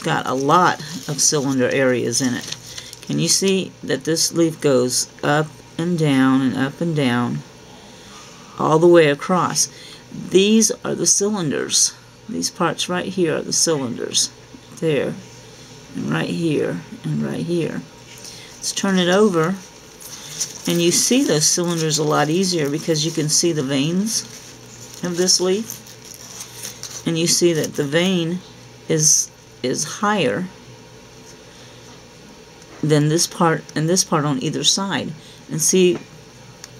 got a lot of cylinder areas in it. Can you see that this leaf goes up and down and up and down all the way across? These are the cylinders. These parts right here are the cylinders. There, and right here, and right here. Let's turn it over, and you see those cylinders a lot easier because you can see the veins of this leaf. And you see that the vein is higher than this part and this part on either side. And see,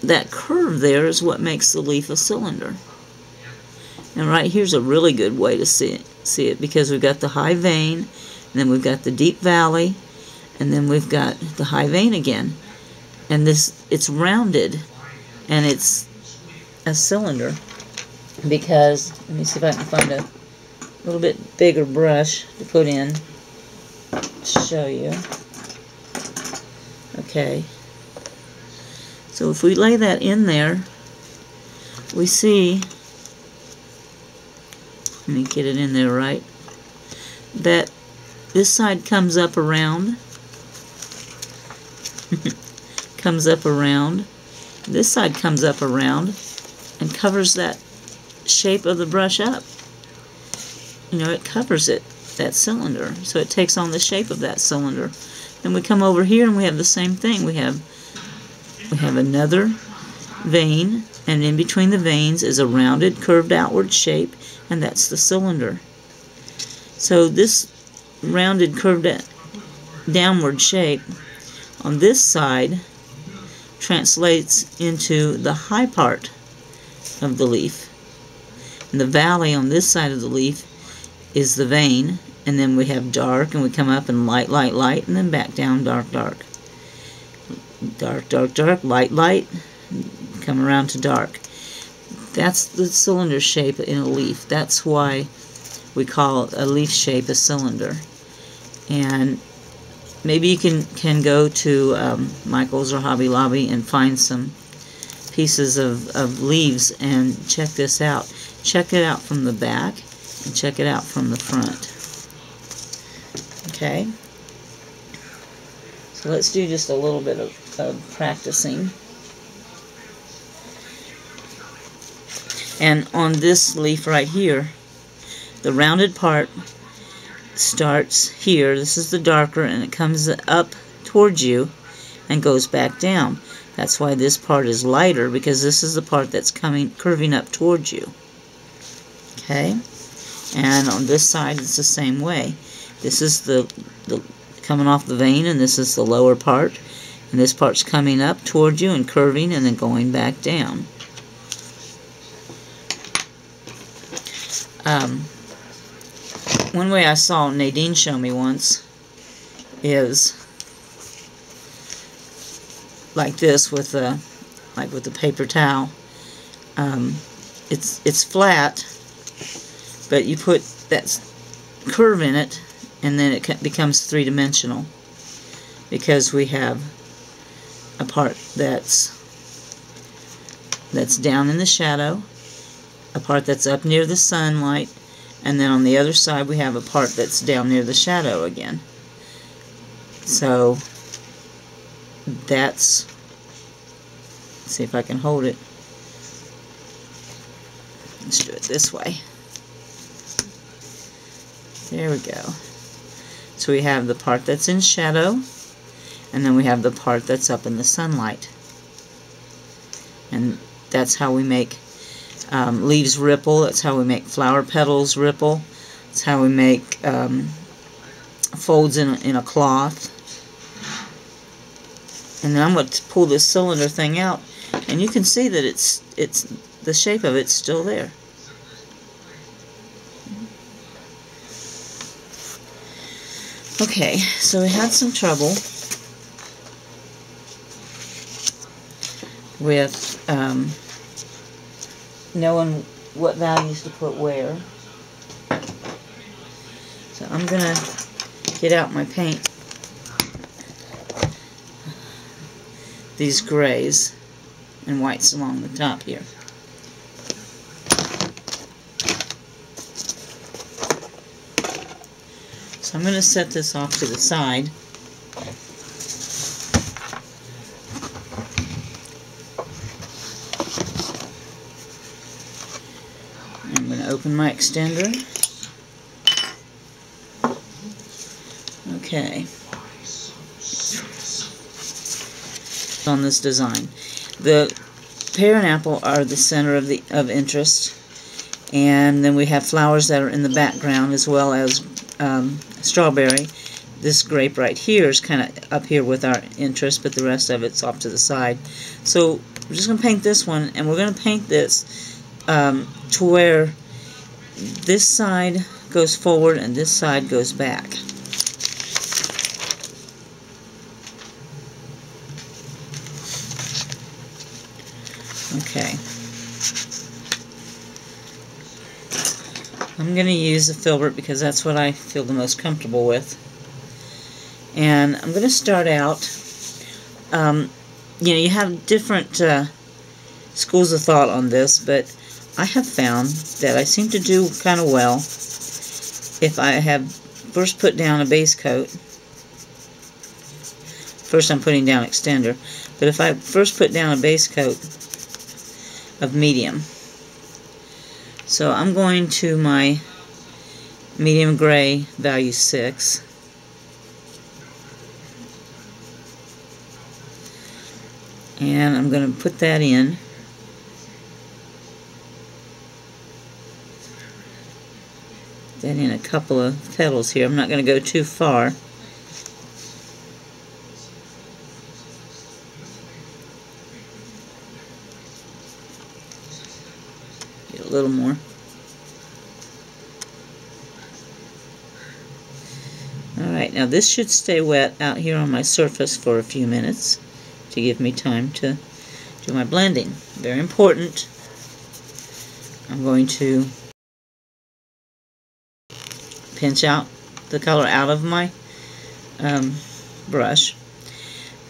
that curve there is what makes the leaf a cylinder. And right here's a really good way to see it because we've got the high vein, and then we've got the deep valley, and then we've got the high vein again. And it's rounded, and it's a cylinder because, let me see if I can find a little bit bigger brush to put in to show you. Okay, so if we lay that in there, we see, let me get it in there right, that this side comes up around, comes up around, this side comes up around and covers that shape of the brush up. You know, it covers it, that cylinder, so it takes on the shape of that cylinder. Then we come over here and we have the same thing. We have another vein, and in between the veins is a rounded, curved outward shape, and that's the cylinder. So this rounded, curved downward shape on this side translates into the high part of the leaf. And the valley on this side of the leaf is the vein, and then we have dark, and we come up and light, light, light, and then back down, dark, dark. Dark, dark, dark, light, light, come around to dark. That's the cylinder shape in a leaf. That's why we call a leaf shape a cylinder. And maybe you can go to Michael's or Hobby Lobby and find some pieces of leaves and check this out. Check it out from the back and check it out from the front. Okay, so let's do just a little bit of practicing. And on this leaf right here, the rounded part starts here. This is the darker, and it comes up towards you and goes back down. That's why this part is lighter, because this is the part that's curving up towards you. Okay, and on this side it's the same way. This is the coming off the vein, and this is the lower part, and this part's coming up towards you and curving and then going back down. One way I saw Nadine show me once is like this with the paper towel. It's flat, but you put that curve in it, and then it becomes three-dimensional, because we have a part that's down in the shadow, a part that's up near the sunlight, and then on the other side we have a part that's down near the shadow again. So that's, let's see if I can hold it. Let's do it this way. There we go. So we have the part that's in shadow, and then we have the part that's up in the sunlight. And that's how we make leaves ripple. That's how we make flower petals ripple. That's how we make folds in a cloth. And then I'm going to pull this cylinder thing out, and you can see that it's the shape of it's still there. Okay, so we had some trouble with knowing what values to put where. So I'm going to get out my paint, these grays and whites along the top here. So I'm going to set this off to the side. I'm going to open my extender. Okay. On this design, the pear and apple are the center of interest, and then we have flowers that are in the background as well as strawberry. This grape right here is kind of up here with our interest, but the rest of it's off to the side. So we're just going to paint this one, and we're going to paint this to where this side goes forward and this side goes back. Okay. I'm going to use the filbert because that's what I feel the most comfortable with. And I'm going to start out, you know, you have different schools of thought on this, but I have found that I seem to do kind of well if I have first put down a base coat. First I'm putting down extender, but if I first put down a base coat of medium. So I'm going to my medium gray, value 6. And I'm going to put that in. That in a couple of petals here. I'm not going to go too far. Get a little more. Alright, now this should stay wet out here on my surface for a few minutes to give me time to do my blending. Very important. I'm going to pinch out the color out of my brush.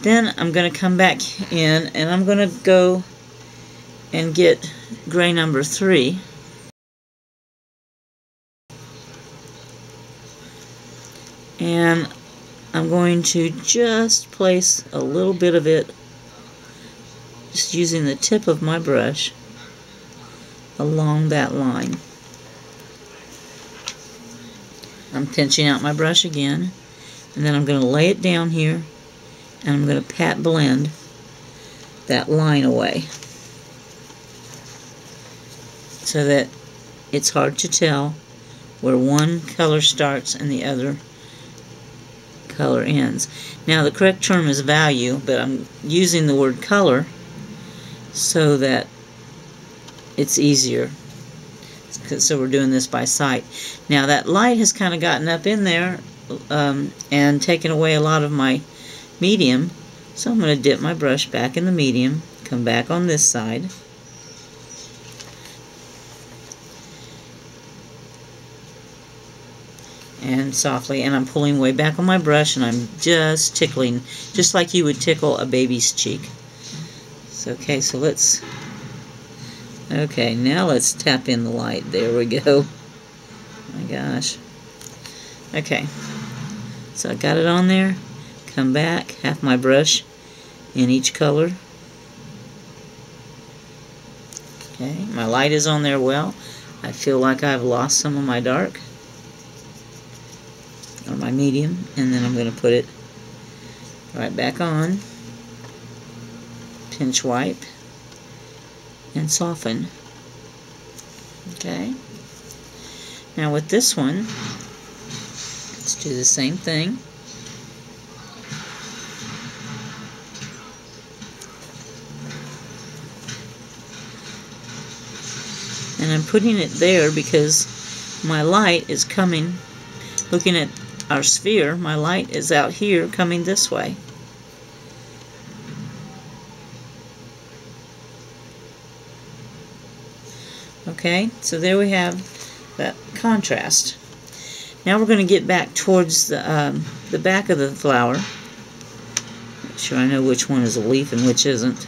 Then I'm going to come back in and I'm going to go and get gray number 3. And I'm going to just place a little bit of it, just using the tip of my brush, along that line. I'm pinching out my brush again, and then I'm going to lay it down here, and I'm going to pat blend that line away so that it's hard to tell where one color starts and the other color ends. Now the correct term is value, but I'm using the word color so that it's easier. So we're doing this by sight. Now that light has kind of gotten up in there and taken away a lot of my medium, so I'm going to dip my brush back in the medium, come back on this side, and softly, and I'm pulling way back on my brush, and I'm just tickling, just like you would tickle a baby's cheek. So, okay, so let's, okay, now let's tap in the light. There we go. Oh my gosh. Okay, so I got it on there, come back, half my brush in each color. Okay, my light is on there well. I feel like I've lost some of my dark, or my medium, and then I'm going to put it right back on, pinch wipe, and soften. Okay, now with this one, let's do the same thing. And I'm putting it there because my light is coming, looking at our sphere, my light is out here coming this way. Okay, so there we have that contrast. Now we're going to get back towards the back of the flower. Make sure I know which one is a leaf and which isn't.